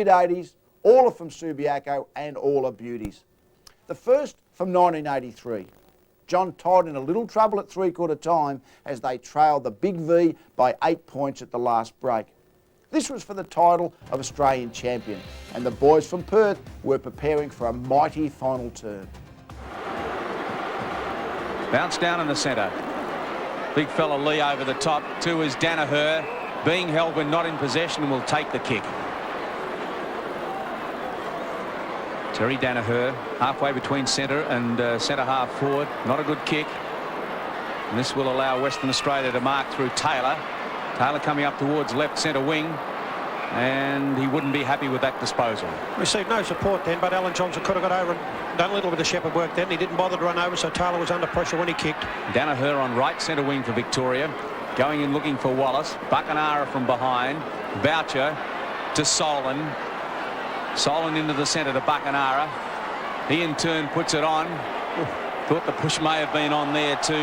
mid-80s, all are from Subiaco and all are beauties. The first from 1983. John Todd in a little trouble at three-quarter time as they trailed the Big V by 8 points at the last break. This was for the title of Australian champion, and the boys from Perth were preparing for a mighty final turn. Bounce down in the centre. Big fella Lee over the top. Two is Danaher, being held when not in possession, and will take the kick. Terry Danaher halfway between centre and centre half forward. Not a good kick. And this will allow Western Australia to mark through Taylor. Taylor coming up towards left centre wing, and he wouldn't be happy with that disposal. Received no support then, but Alan Johnson could have got over and done a little bit of shepherd work then. He didn't bother to run over, so Taylor was under pressure when he kicked. Danaher on right centre wing for Victoria, going in looking for Wallace. Buckenara from behind. Boucher to Solon. Solon into the centre to Buckenara. He in turn puts it on. Thought the push may have been on there to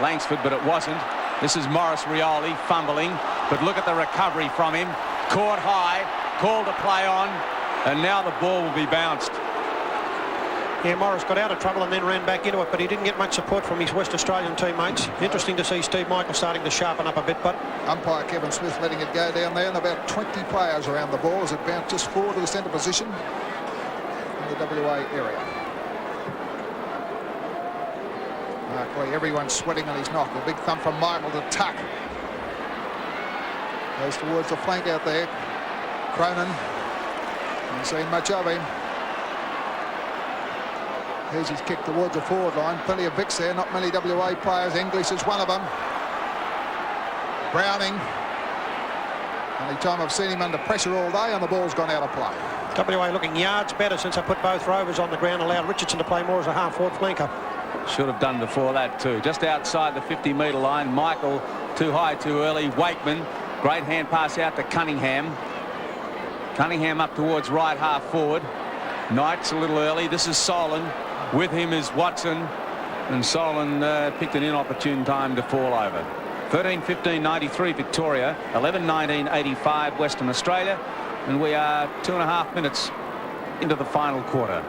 Langsford, but it wasn't. This is Morris Rioli fumbling, but look at the recovery from him. Caught high, called a play on, and now the ball will be bounced. Yeah, Morris got out of trouble and then ran back into it, but he didn't get much support from his West Australian teammates. Interesting to see Steve Michael starting to sharpen up a bit, but umpire Kevin Smith letting it go down there, and about 20 players around the ball as it bounced just forward to the centre position in the WA area. Markley, everyone's sweating on his knock. A big thump from Michael to Tuck. Goes towards the flank out there. Cronin, haven't seen much of him. Here's his kick towards the forward line. Plenty of Vicks there, not many WA players. English is one of them. Browning. Only time I've seen him under pressure all day, and the ball's gone out of play. WA looking yards better since I put both rovers on the ground, allowed Richardson to play more as a half-forward flanker. Should have done before that too. Just outside the 50-metre line. Michael too high too early. Wakeman, great hand pass out to Cunningham. Cunningham up towards right half forward. Knight's a little early. This is Solon. With him is Watson, and Solon picked an inopportune time to fall over. 13-15-93 Victoria, 11-19-85 Western Australia, and we are 2.5 minutes into the final quarter.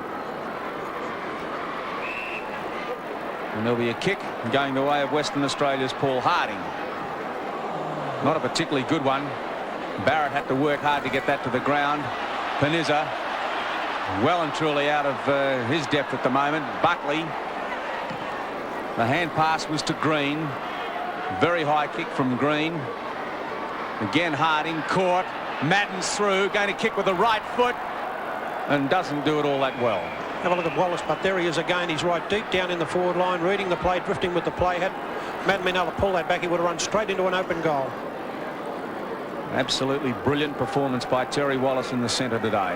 And there'll be a kick going the way of Western Australia's Paul Harding. Not a particularly good one. Barrett had to work hard to get that to the ground. Peniza well and truly out of his depth at the moment. Buckley. The hand pass was to Green. Very high kick from Green. Again Harding caught. Madden's through. Going to kick with the right foot. And doesn't do it all that well. Have a look at Wallace, but there he is again. He's right deep down in the forward line, reading the play, drifting with the play. Had Madden been able to pull that back, he would have run straight into an open goal. Absolutely brilliant performance by Terry Wallace in the centre today.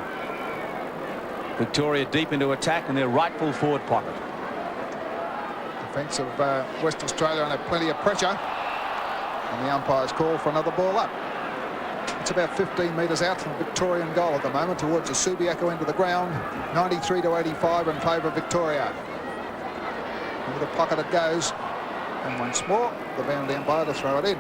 Victoria deep into attack in their rightful forward pocket. Defence of West Australia under plenty of pressure, and the umpire's call for another ball up. It's about 15 metres out from the Victorian goal at the moment towards the Subiaco end of the ground. 93-85 in favour of Victoria. Into the pocket it goes, and once more the bounding umpire to throw it in.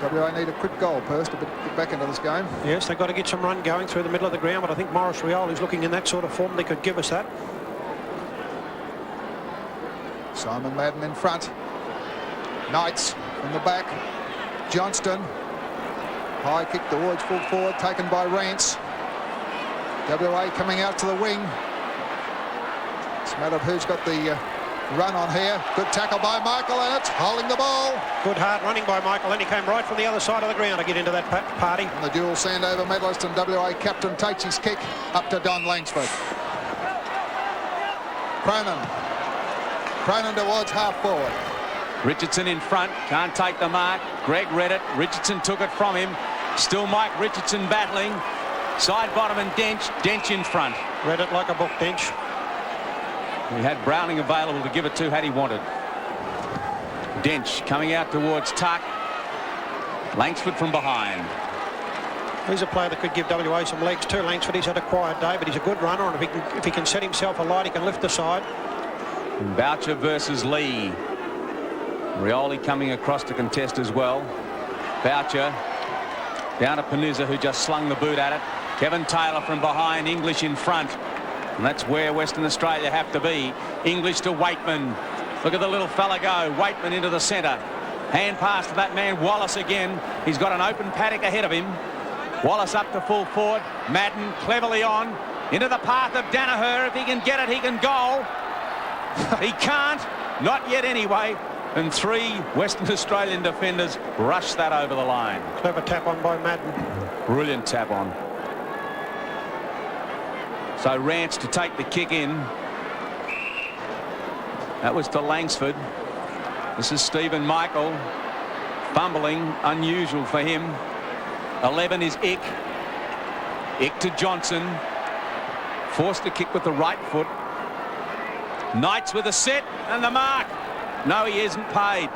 WA need a quick goal, Perth, to get back into this game. Yes, they've got to get some run going through the middle of the ground, but I think Morris Rioli's looking in that sort of form. They could give us that. Simon Madden in front. Knights from the back. Johnston. High kick towards full forward, taken by Rance. WA coming out to the wing. It's a matter of who's got the run on here. Good tackle by Michael, and it's holding the ball. Good hard running by Michael, and he came right from the other side of the ground to get into that party. And the dual Sandover medalist and WA captain takes his kick up to Don Langsford. Cronin towards half forward. Richardson in front, can't take the mark. Greg read it. Richardson took it from him. Still Mike Richardson battling. Side bottom and Dench in front. Read it like a book, Dench. He had Browning available to give it to had he wanted. Dench coming out towards Tuck. Langsford from behind. He's a player that could give WA some legs too. Langsford, he's had a quiet day, but he's a good runner, and if he can set himself alight, he can lift the side. And Boucher versus Lee. Rioli coming across to contest as well. Boucher Down to Peniza, who just slung the boot at it. Kevin Taylor from behind, English in front. And that's where Western Australia have to be. English to Waitman. Look at the little fella go. Waitman into the centre. Hand pass to that man, Wallace again. He's got an open paddock ahead of him. Wallace up to full forward. Madden cleverly on. Into the path of Danaher. If he can get it, he can goal. He can't. Not yet anyway. And 3 Western Australian defenders rush that over the line. Clever tap on by Madden. Brilliant tap on. So Rance to take the kick in. That was to Langsford. This is Stephen Michael. Fumbling, unusual for him. 11 is Ick. Ick to Johnson. Forced to kick with the right foot. Knights with a set and the mark. No, he isn't paid.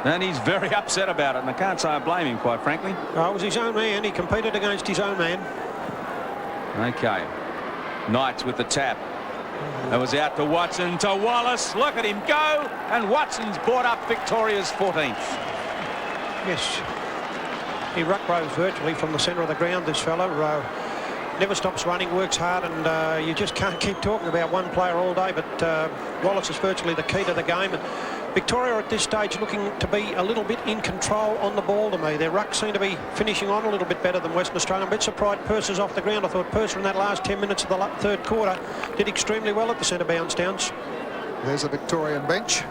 And he's very upset about it. And I can't say I blame him, quite frankly. Oh, it was his own man. He competed against his own man. Okay. Knights with the tap. That was out to Watson, to Wallace. Look at him go. And Watson's brought up Victoria's 14th. Yes. He ruck rows virtually from the centre of the ground, this fellow. Never stops running, works hard, and you just can't keep talking about one player all day, but Wallace is virtually the key to the game. And Victoria at this stage looking to be a little bit in control on the ball to me. Their rucks seem to be finishing on a little bit better than Western Australia. I'm a bit surprised Purser's off the ground. I thought Purser in that last 10 minutes of the third quarter did extremely well at the centre bounce downs. There's a Victorian bench.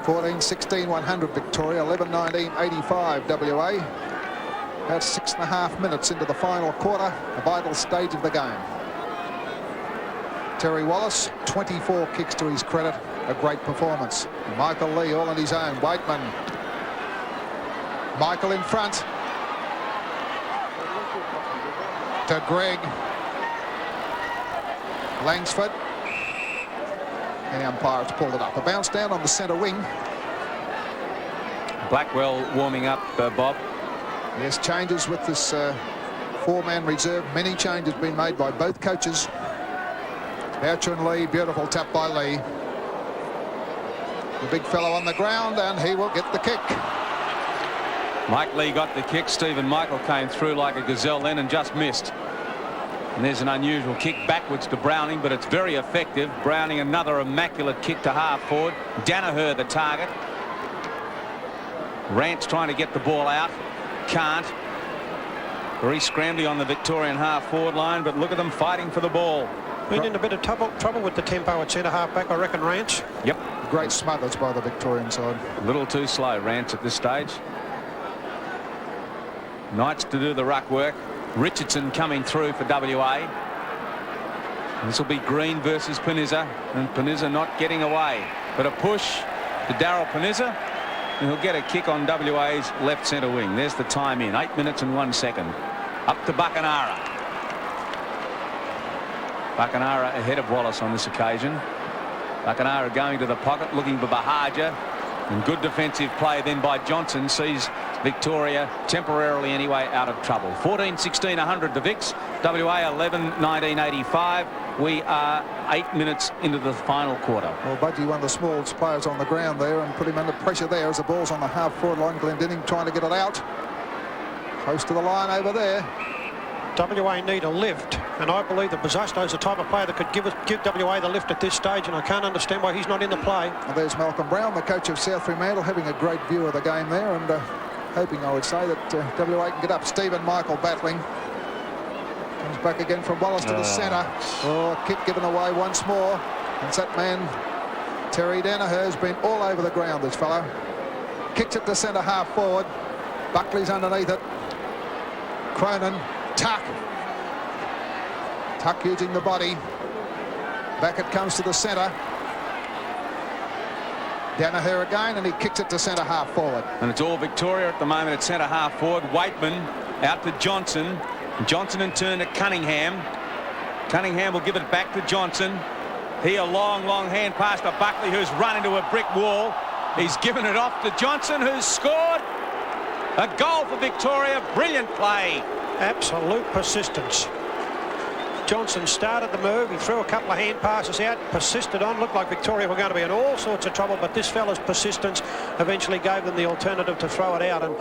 14-16, 100 Victoria, 11-19, 85 WA. About 6.5 minutes into the final quarter, a vital stage of the game. Terry Wallace, 24 kicks to his credit, a great performance. Michael Lee all on his own. Waitman. Michael in front. To Greg. Langsford. And the umpire has pulled it up. A bounce down on the centre wing. Blackwell warming up, Bob. Yes, changes with this 4-man reserve. Many changes been made by both coaches. Boucher and Lee, beautiful tap by Lee. The big fellow on the ground, and he will get the kick. Mike Lee got the kick. Stephen Michael came through like a gazelle then and just missed. And there's an unusual kick backwards to Browning, but it's very effective. Browning another immaculate kick to half forward. Danaher the target. Rance trying to get the ball out. Can't. Very scrambly on the Victorian half forward line, but look at them fighting for the ball. Been in a bit of trouble with the tempo at centre half back, I reckon, Rance. Yep. Great smothers by the Victorian side. A little too slow, Rance, at this stage. Knights to do the ruck work. Richardson coming through for WA. This will be Green versus Peniza, and Peniza not getting away. But a push to Daryl Peniza, and he'll get a kick on WA's left centre wing. There's the time in, 8 minutes and 1 second. Up to Buckenara. Buckenara ahead of Wallace on this occasion. Buckenara going to the pocket, looking for Bahaja. And good defensive play then by Johnson sees Victoria temporarily anyway out of trouble. 14-16, 100 to Vicks. WA 11-19, 85. We are 8 minutes into the final quarter. Well, Budgie, one of the smallest players on the ground there, and put him under pressure there as the ball's on the half-forward line. Glendinning trying to get it out. Close to the line over there. WA need a lift, and I believe that Bazasto's the type of player that could give WA the lift at this stage, and I can't understand why he's not in the play. And there's Malcolm Brown, the coach of South Fremantle, having a great view of the game there, and hoping, I would say, that WA can get up. Stephen Michael battling. Comes back again from Wallace to the centre. Oh, kick given away once more. And that man, Terry Danaher, has been all over the ground, this fellow. Kicks it to centre half forward. Buckley's underneath it. Cronin. Tuck. Tuck using the body. Back it comes to the centre. Danaher again, and he kicks it to centre half forward. And it's all Victoria at the moment at centre half forward. Waitman out to Johnson. Johnson in turn to Cunningham. Cunningham will give it back to Johnson. He a long hand pass to Buckley, who's run into a brick wall. He's given it off to Johnson, who's scored. A goal for Victoria. Brilliant play. Absolute persistence. Johnson started the move. He threw a couple of hand passes out, persisted on. Looked like Victoria were going to be in all sorts of trouble, but this fella's persistence eventually gave them the alternative to throw it out. And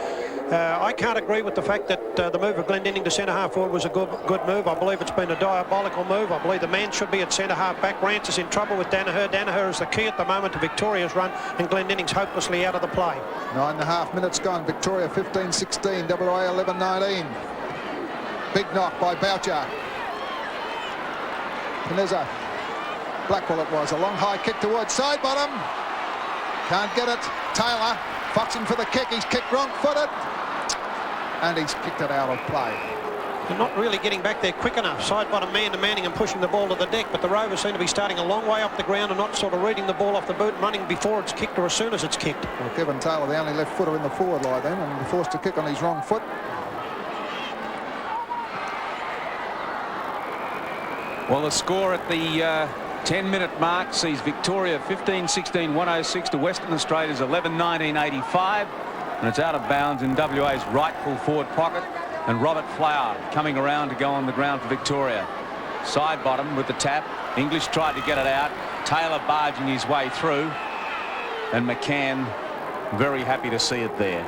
I can't agree with the fact that the move of Glendinning to centre-half forward was a good move. I believe it's been a diabolical move. I believe the man should be at centre-half back. Rance is in trouble with Danaher. Danaher is the key at the moment to Victoria's run, and Glendinning's hopelessly out of the play. 9.5 minutes gone. Victoria 15-16, WA 11-19. Big knock by Boucher. Pinizza. Blackwell it was. A long high kick towards side bottom. Can't get it. Taylor foxing for the kick. He's kicked wrong-footed. And he's kicked it out of play. They're not really getting back there quick enough. Side bottom man to Manning and pushing the ball to the deck, but the Rovers seem to be starting a long way up the ground and not sort of reading the ball off the boot, running before it's kicked or as soon as it's kicked. Well, Kevin Taylor, the only left footer in the forward line then, and forced to kick on his wrong foot. Well, the score at the 10-minute mark sees Victoria 15-16, 106 to Western Australia's 11-19, 85. And it's out of bounds in WA's right full forward pocket. And Robert Flower coming around to go on the ground for Victoria. Side bottom with the tap. English tried to get it out. Taylor barging his way through. And McCann very happy to see it there.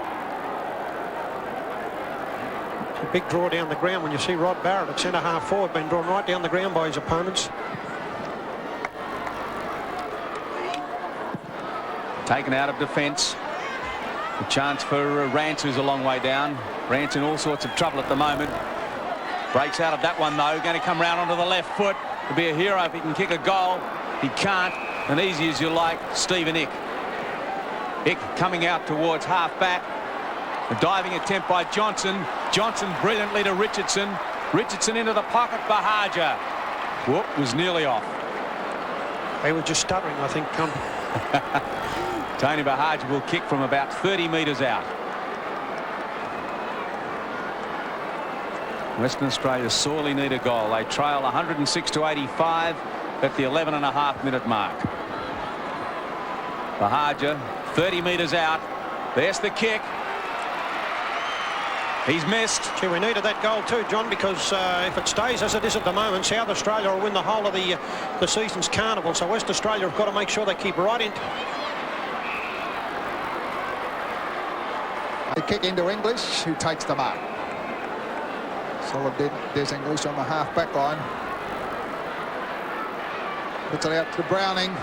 A big draw down the ground when you see Rod Barrett at centre-half forward being drawn right down the ground by his opponents. Taken out of defence. A chance for Rance, who's a long way down. Rance in all sorts of trouble at the moment. Breaks out of that one, though. Going to come round onto the left foot. To be a hero if he can kick a goal. He can't. And easy as you like, Stephen Ick. Ick coming out towards half-back. A diving attempt by Johnson. Johnson brilliantly to Richardson. Richardson into the pocket. Bahaja. Whoop, was nearly off. They were just stuttering, I think. Tony Bahaja will kick from about 30 metres out. Western Australia sorely need a goal. They trail 106 to 85 at the 11.5-minute mark. Bahaja 30 metres out. There's the kick. He's missed. Gee, we needed that goal too, John, because if it stays as it is at the moment, South Australia will win the whole of the season's carnival. So West Australia have got to make sure they keep right in. The kick into English, who takes the mark. Solid Des English on the half-back line. Puts it out to Browning.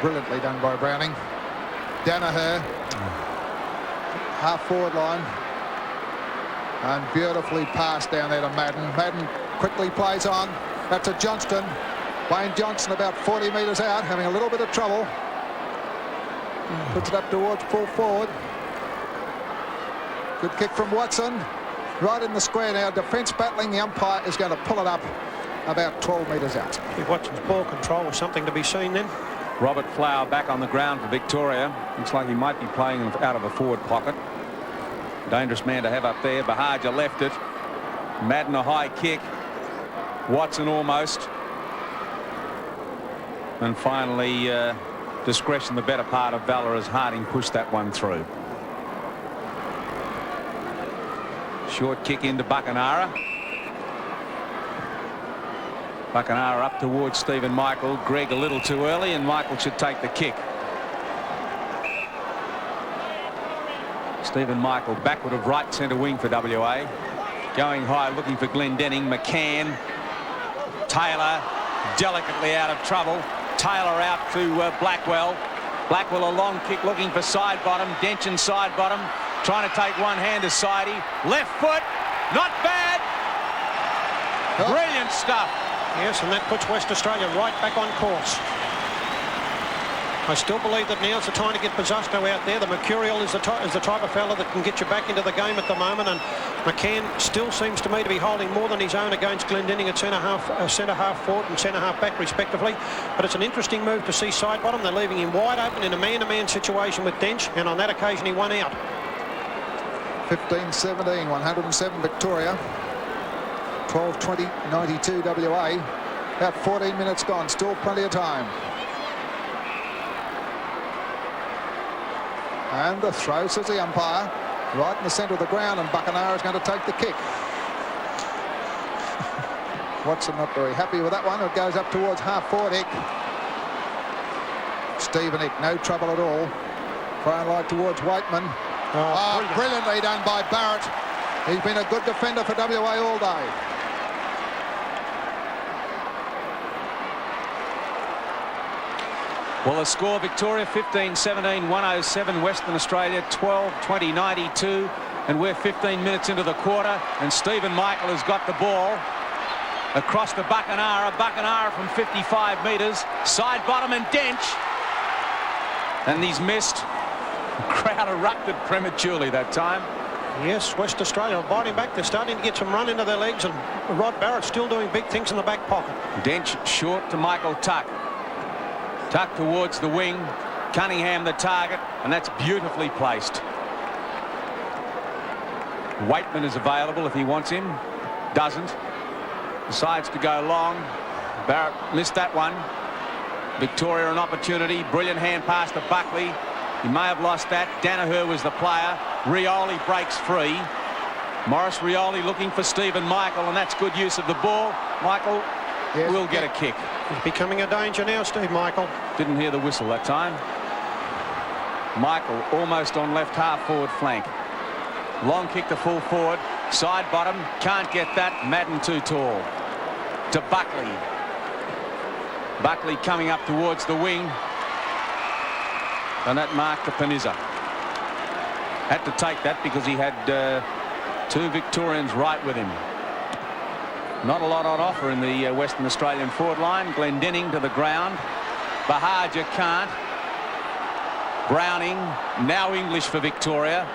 Brilliantly done by Browning. Danaher. Half-forward line. And beautifully passed down there to Madden. Madden quickly plays on. That's to Johnston. Wayne Johnson about 40 metres out, having a little bit of trouble. Puts it up towards full forward. Good kick from Watson. Right in the square now. Defence battling. The umpire is going to pull it up about 12 metres out. Watson's ball control was something to be seen then. Robert Flower back on the ground for Victoria. Looks like he might be playing out of a forward pocket. Dangerous man to have up there. Bahaja left it. Madden a high kick. Watson almost. And finally, discretion the better part of valour as Harding pushed that one through. Short kick into Buckenara. Buckenara up towards Stephen Michael. Greg a little too early, and Michael should take the kick. Stephen Michael backward of right centre wing for WA. Going high looking for Glendenning. McCann. Taylor delicately out of trouble. Taylor out to Blackwell. Blackwell a long kick looking for side bottom. Denchen side bottom. Trying to take one hand to Sidey. Left foot. Not bad. Brilliant stuff. Yes, and that puts West Australia right back on course. I still believe that now's the time to get Bosusto out there. The Mercurial is the type of fella that can get you back into the game at the moment, and McCann still seems to me to be holding more than his own against Glendenning at centre-half forward and centre-half back respectively. But it's an interesting move to see side bottom. They're leaving him wide open in a man-to-man situation with Dench, and on that occasion he won out. 15-17, 107 Victoria. 12-20, 92 WA. About 14 minutes gone, still plenty of time. And the throw, says the umpire, right in the centre of the ground, and Buckenara is going to take the kick. Watson not very happy with that one. It goes up towards half-forward Ick. Stephen Ick, no trouble at all. Throwing light towards Waitman. Brilliantly done by Barrett. He's been a good defender for WA all day. Well, the score, Victoria 15-17-107, Western Australia 12-20-92, and we're 15 minutes into the quarter, and Stephen Michael has got the ball across the Buckenara. Buckenara from 55 metres, side bottom and Dench, and he's missed. The crowd erupted prematurely that time. Yes, West Australia biting back. They're starting to get some run into their legs, and Rod Barrett still doing big things in the back pocket. Dench short to Michael Tuck. Tuck towards the wing. Cunningham the target, and that's beautifully placed. Waitman is available if he wants him. Doesn't. Decides to go long. Barrett missed that one. Victoria an opportunity. Brilliant hand pass to Buckley. He may have lost that. Danaher was the player. Rioli breaks free. Maurice Rioli looking for Stephen Michael, and that's good use of the ball. Michael will get a kick. He's becoming a danger now, Steve Michael. Didn't hear the whistle that time. Michael almost on left half forward flank. Long kick to full forward. Side bottom. Can't get that. Madden too tall. To Buckley. Buckley coming up towards the wing. And that marked to Panizza. Had to take that because he had two Victorians right with him. Not a lot on offer in the Western Australian forward line. Glendenning to the ground. Bahaja can't. Browning, now English for Victoria.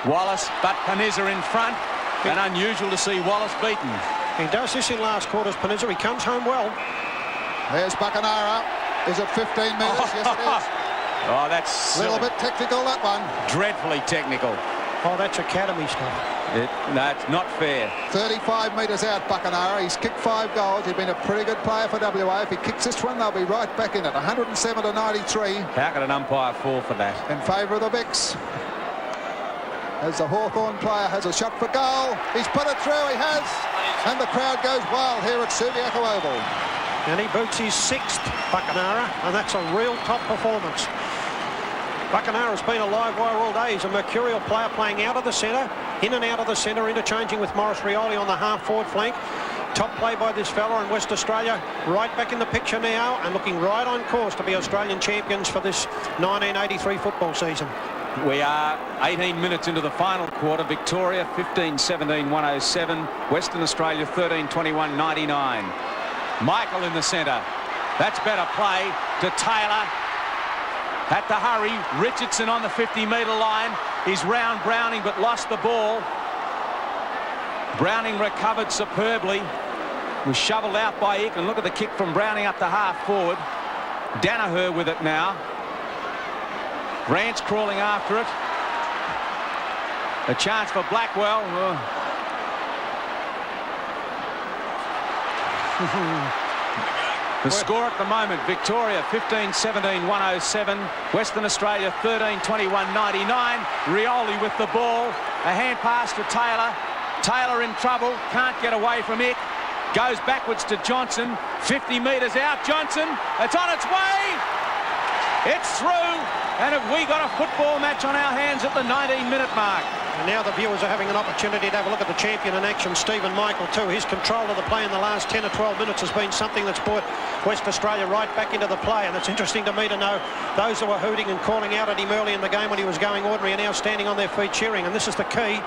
Wallace, but Panizza in front. And unusual to see Wallace beaten. He does this in last quarters, Panizza. He comes home well. There's Buckenara. Is it 15 metres? Yes, it is. Oh, that's a little bit technical, that one. Dreadfully technical. Oh, that's academy stuff. No, it's not fair. 35 metres out, Buckenara. He's kicked 5 goals. He's been a pretty good player for WA. If he kicks this one, they'll be right back in it. 107-93. How could an umpire fall for that? In favour of the Vicks. As the Hawthorn player has a shot for goal. He's put it through. He has. And the crowd goes wild here at Subiaco Oval. And he boots his 6th, Buckenara, and that's a real top performance. Buckenara's been a live wire all day. He's a mercurial player playing out of the centre, in and out of the centre, interchanging with Maurice Rioli on the half-forward flank. Top play by this fella, in West Australia right back in the picture now and looking right on course to be Australian champions for this 1983 football season. We are 18 minutes into the final quarter. Victoria 15-17-107. Western Australia 13-21-99. Michael in the centre. That's better play to Taylor. Had to hurry. Richardson on the 50-metre line. He's round Browning but lost the ball. Browning recovered superbly. Was shoveled out by Ick, and look at the kick from Browning up to half forward. Danaher with it now. Rance crawling after it. A chance for Blackwell. The score at the moment, Victoria 15-17-107, Western Australia 13-21-99. Rioli with the ball. A hand pass to Taylor. Taylor in trouble, can't get away from it. Goes backwards to Johnson. 50 metres out, Johnson. It's on its way. It's through. And have we got a football match on our hands at the 19-minute mark? And now the viewers are having an opportunity to have a look at the champion in action, Stephen Michael, too. His control of the play in the last 10 or 12 minutes has been something that's brought West Australia right back into the play. And it's interesting to me to know those that were hooting and calling out at him early in the game when he was going ordinary are now standing on their feet cheering. And this is the key.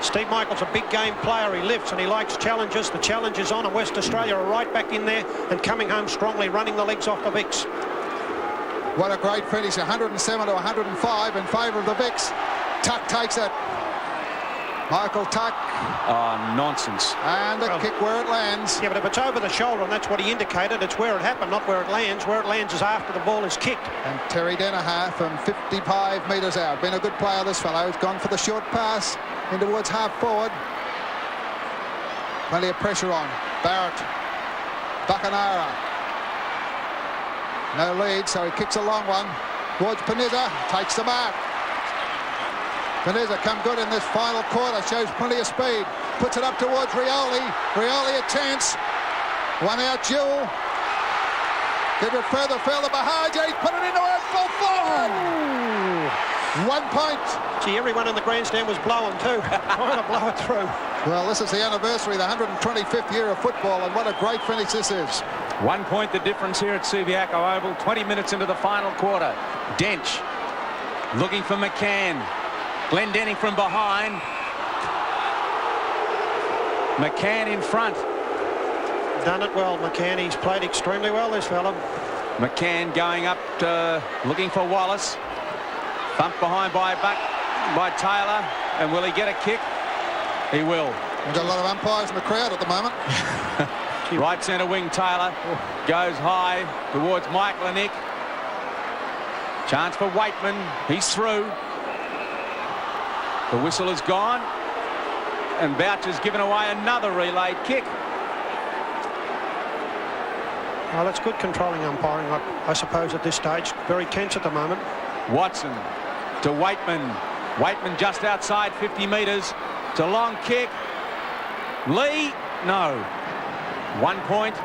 Steve Michael's a big game player. He lifts and he likes challenges. The challenge is on, and West Australia are right back in there and coming home strongly, running the legs off the Vicks. What a great finish, 107-105 in favour of the Vicks. Tuck takes it. Michael Tuck. Oh, nonsense. And a kick where it lands. Yeah, but if it's over the shoulder, and that's what he indicated, it's where it happened, not where it lands. Where it lands is after the ball is kicked. And Terry Danaher from 55 metres out. Been a good player, this fellow. He's gone for the short pass in towards half forward. Plenty of pressure on. Barrett. Buckenara. No lead, so he kicks a long one towards Panizza. Takes the mark. Panizza come good in this final quarter. Shows plenty of speed. puts it up towards Rioli. Rioli a chance. One out duel. Give it further field to Bahaja. He's put it into it full forward. 1 point. Gee, everyone in the grandstand was blowing too, trying to blow it through. Well, this is the anniversary, the 125th year of football, and what a great finish this is. 1 point the difference here at Subiaco Oval. 20 minutes into the final quarter. Dench looking for McCann. Glendenning from behind. McCann in front. Done it well, McCann. He's played extremely well, this fella. McCann going up looking for Wallace. Bumped behind by Taylor. And will he get a kick? He will. We've got a lot of umpires in the crowd at the moment. Right centre wing Taylor goes high towards Michael and Nick. Chance for Waitman. He's through. The whistle is gone. And Boucher's given away another relayed kick. Well, that's good controlling umpiring, I suppose, at this stage. Very tense at the moment. Watson to Waitman. Waitman just outside 50 metres. It's a long kick. Lee, no. 1 point.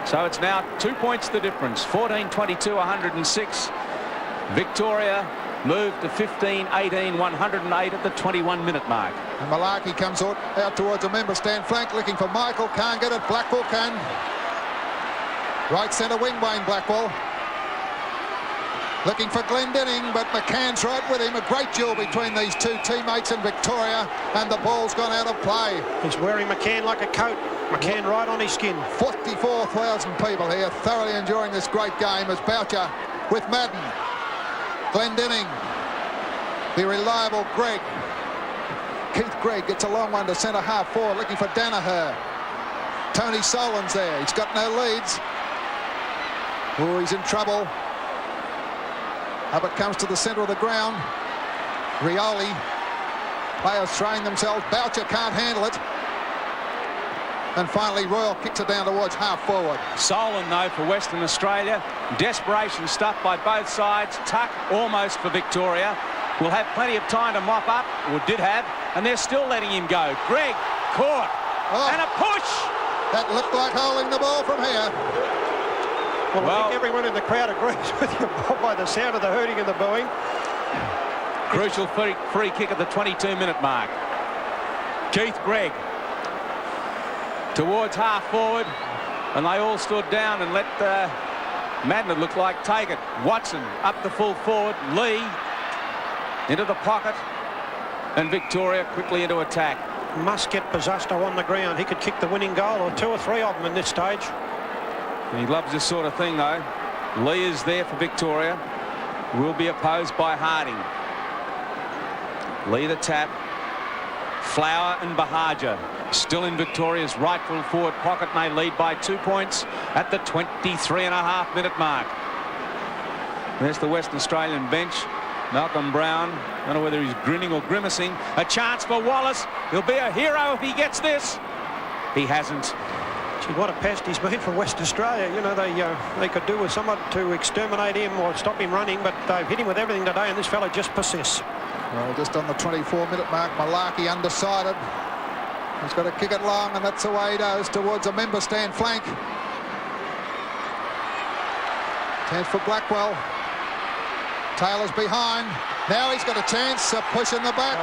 So it's now 2 points the difference. 14-22, 106. Victoria moved to 15-18, 108 at the 21-minute mark. And Malarkey comes out towards a member stand flank, looking for Michael. Can't get it. Blackwell can. Right centre wing, Wayne Blackwell. Looking for Glendenning, but McCann's right with him. A great duel between these two teammates in Victoria, and the ball's gone out of play. He's wearing McCann like a coat. McCann right on his skin. 44,000 people here, thoroughly enjoying this great game as Boucher with Madden. Glendenning, the reliable Gregg. Keith Gregg gets a long one to centre half forward, looking for Danaher. Tony Solon's there. He's got no leads. Oh, he's in trouble. Up it comes to the centre of the ground. Rioli. Players throwing themselves. Boucher can't handle it. And finally, Royal kicks it down towards half forward. Solon, though, for Western Australia. Desperation stuff by both sides. Tuck almost for Victoria. Will have plenty of time to mop up, or did have, and they're still letting him go. Gregg caught. And a push. That looked like holding the ball from here. Well, I think everyone in the crowd agrees with you, Bob, by the sound of the hooting and the booing. Crucial free kick at the 22-minute mark. Keith Gregg towards half forward, and they all stood down and let Madden, it looked like, take it. Watson up the full forward. Lee into the pocket, and Victoria quickly into attack. Must get Pizzusto on the ground. He could kick the winning goal, or 2 or 3 of them in this stage. He loves this sort of thing, though. Lee is there for Victoria. Will be opposed by Harding. Lee the tap. Flower and Bahaja still in Victoria's rightful forward pocket, and they lead by 2 points at the 23.5-minute mark. There's the Western Australian bench. Malcolm Brown, I don't know whether he's grinning or grimacing. A chance for Wallace. He'll be a hero if he gets this. He hasn't. Gee, what a pest he's been for Western Australia. You know, they could do with someone to exterminate him or stop him running, but they've hit him with everything today, and this fella just persists. Well, just on the 24-minute mark, Malarkey undecided. He's got to kick it long, and that's the way he goes towards a member stand flank. Chance for Blackwell. Taylor's behind. Now he's got a chance. A push in the back.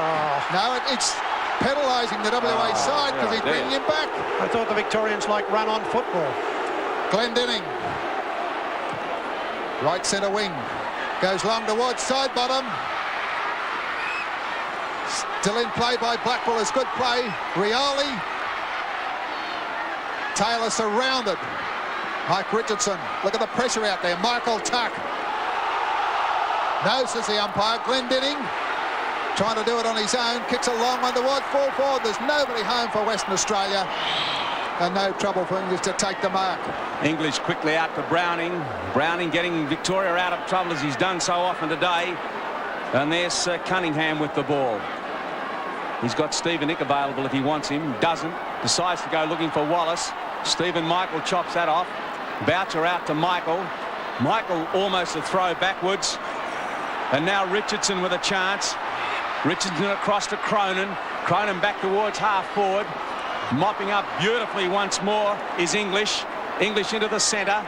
No, it's penalising the WA side because he's bringing him back. I thought the Victorians like run-on football. Glendenning. Right centre wing. Goes long towards side bottom. Still in play by Blackwell. Is good play. Rioli. Taylor surrounded. Mike Richardson. Look at the pressure out there. Michael Tuck. No, says the umpire. Glendenning trying to do it on his own. Kicks a long one towards full forward. There's nobody home for Western Australia. And no trouble for English to take the mark. English quickly out to Browning. Browning getting Victoria out of trouble as he's done so often today. And there's Cunningham with the ball. He's got Stephen Nick available if he wants him. Doesn't. Decides to go looking for Wallace. Stephen Michael chops that off. Boucher out to Michael. Michael almost a throw backwards. And now Richardson with a chance. Richardson across to Cronin. Cronin back towards half forward. Mopping up beautifully once more is English. English into the centre.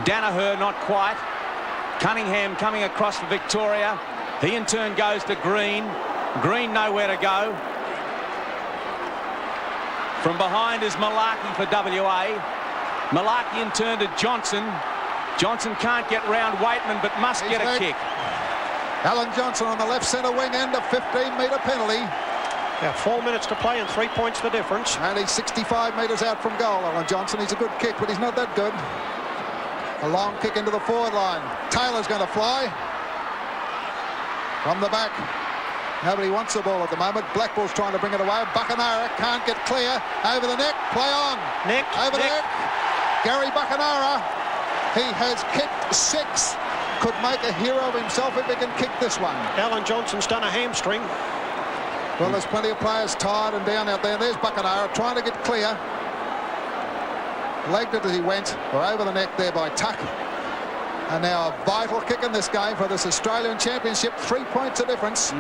Danaher not quite. Cunningham coming across for Victoria. He in turn goes to Green. Green nowhere to go. From behind is Malarkey for WA. Malarkey in turn to Johnson. Johnson can't get round Waitman but must get a kick. Alan Johnson on the left centre wing end, a 15-metre penalty. Yeah, 4 minutes to play and 3 points the difference. And he's 65 metres out from goal, Alan Johnson. He's a good kick, but he's not that good. A long kick into the forward line. Taylor's going to fly. From the back. Nobody wants the ball at the moment. Blackpool's trying to bring it away. Buckenara can't get clear. Over the neck. Play on. Over the neck. Gary Buckenara. He has kicked 6. Could make a hero of himself if he can kick this one. Alan Johnson's done a hamstring. Well, there's plenty of players tired and down out there. There's Buckenara trying to get clear. Legged it as he went, or over the neck there by Tuck. And now a vital kick in this game for this Australian Championship. 3 points of difference.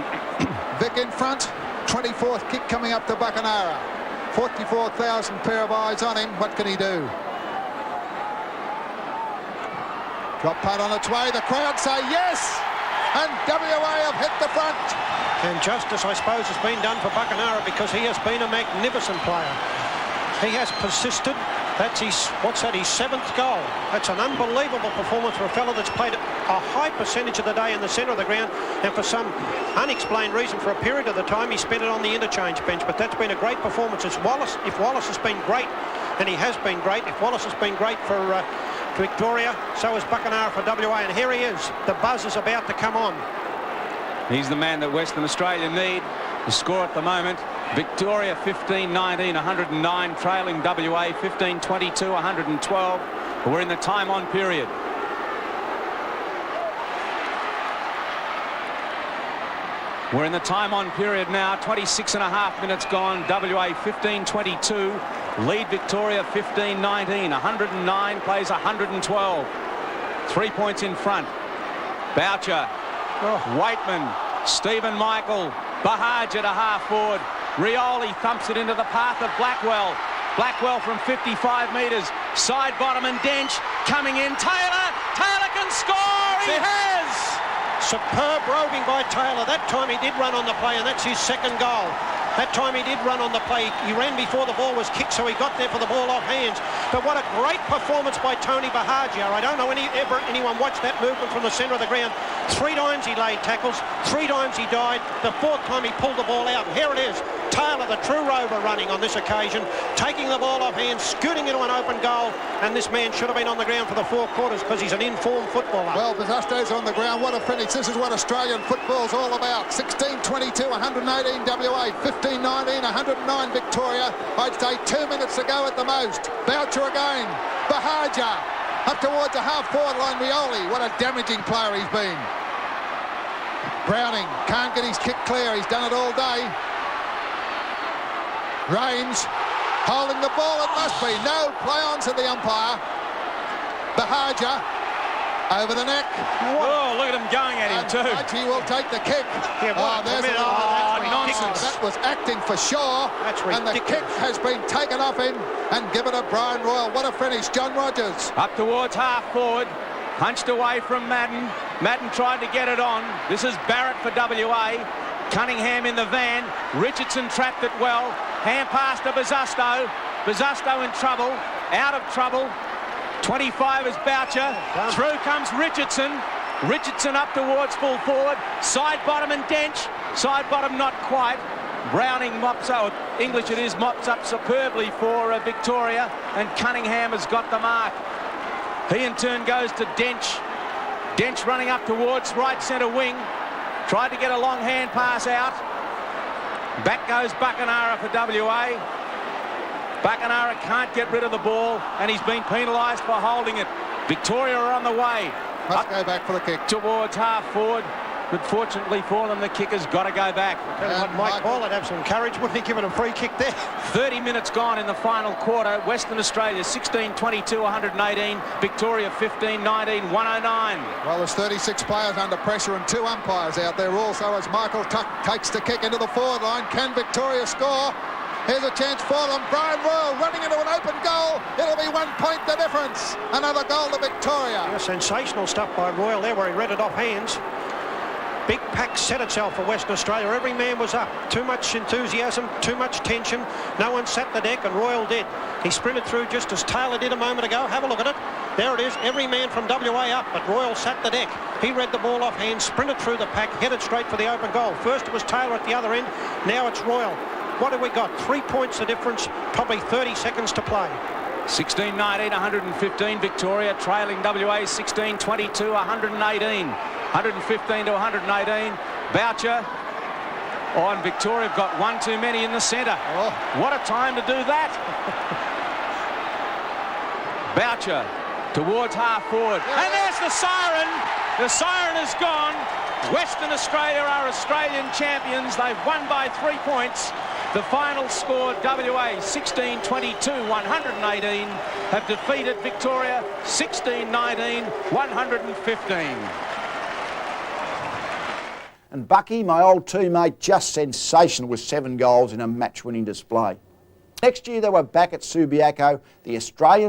Vic in front. 24th kick coming up to Buckenara. 44,000 pair of eyes on him. What can he do? Drop punt on its way. The crowd say yes. And WA have hit the front. And justice, I suppose, has been done for Buckenara because he has been a magnificent player. He has persisted. That's his 7th goal. That's an unbelievable performance for a fellow that's played a high percentage of the day in the centre of the ground, and for some unexplained reason, for a period of the time, he spent it on the interchange bench. But that's been a great performance. It's Wallace. If Wallace has been great, and he has been great, if Wallace has been great for Victoria, so is Buckenara for WA. And here he is. The buzz is about to come on. He's the man that Western Australia need. The score at the moment, Victoria 15-19, 109, trailing WA 15-22, 112. We're in the time on period. We're in the time on period now, 26.5 minutes gone. WA 15-22, lead Victoria 15-19, 109, plays 112. 3 points in front. Boucher, Waitman, Stephen Michael, Bahaja to half forward. Rioli thumps it into the path of Blackwell. Blackwell from 55 metres. Side bottom and Dench coming in. Taylor can score. He has. Superb roving by Taylor. That time he did run on the play, and that's his 2nd goal. That time he did run on the play. He ran before the ball was kicked, so he got there for the ball off hands. But what a great performance by Tony Bahagia. I don't know anyone watched that movement from the centre of the ground. 3 times he laid tackles, 3 times he died. The 4th time he pulled the ball out. And here it is. Taylor, the true rover, running on this occasion, taking the ball off hands, scooting into an open goal. And this man should have been on the ground for the 4 quarters because he's an informed footballer. Well, Bazasto's on the ground. What a finish. This is what Australian football's all about. 16-22, 118 WA, 15-19, 109 Victoria. I'd say 2 minutes to go at the most. Boucher again. Bahaja up towards the half-forward line. Rioli, what a damaging player he's been. Browning can't get his kick clear. He's done it all day. Rains holding the ball. It must be. No play-on to the umpire. Bahaja over the neck. Oh, look at him going at him too. He will take the kick. Yeah, there's nonsense. That was acting for Shaw. That's and the kick has been taken off him and given to Brian Royal. What a finish. John Rogers. Up towards half forward. Punched away from Madden. Madden tried to get it on. This is Barrett for WA. Cunningham in the van. Richardson trapped it well. Hand pass to Bazasto. Bazasto in trouble. Out of trouble. 25 is Boucher. Through comes Richardson. Richardson up towards full forward. Side bottom and Dench. Side bottom not quite. Browning mops out. English it is, mops up superbly for Victoria. And Cunningham has got the mark. He in turn goes to Dench. Dench running up towards right centre wing. Tried to get a long hand pass out. Back goes Buckenara for WA. Buckenara can't get rid of the ball, and he's been penalised for holding it. Victoria are on the way. Must go back for the kick. Towards half forward. But fortunately for them, the kicker's got to go back. Mike Hall would have some courage, wouldn't he, give it a free kick there? 30 minutes gone in the final quarter. Western Australia 16-22, 118. Victoria 15-19, 109. Well, there's 36 players under pressure and 2 umpires out there also as Michael Tuck takes the kick into the forward line. Can Victoria score? Here's a chance for them. Brian Royal running into an open goal. It'll be 1 point the difference. Another goal to Victoria. Yeah, sensational stuff by Royal there where he read it off hands. Big pack set itself for Western Australia. Every man was up. Too much enthusiasm, too much tension. No one sat the deck, and Royal did. He sprinted through just as Taylor did a moment ago. Have a look at it. There it is. Every man from WA up, but Royal sat the deck. He read the ball off hands, sprinted through the pack, headed straight for the open goal. First it was Taylor at the other end. Now it's Royal. What have we got? 3 points the difference, probably 30 seconds to play. 16-19, 115. Victoria trailing WA 16-22, 118. 115 to 118. Boucher. Oh, and Victoria have got one too many in the centre. Oh. What a time to do that. Boucher towards half forward. And there's the siren. The siren is gone. Western Australia are Australian champions. They've won by 3 points. The final score, WA 16-22, 118, have defeated Victoria 16-19, 115. And Bucky, my old teammate, just sensational with 7 goals in a match-winning display. Next year they were back at Subiaco, the Australian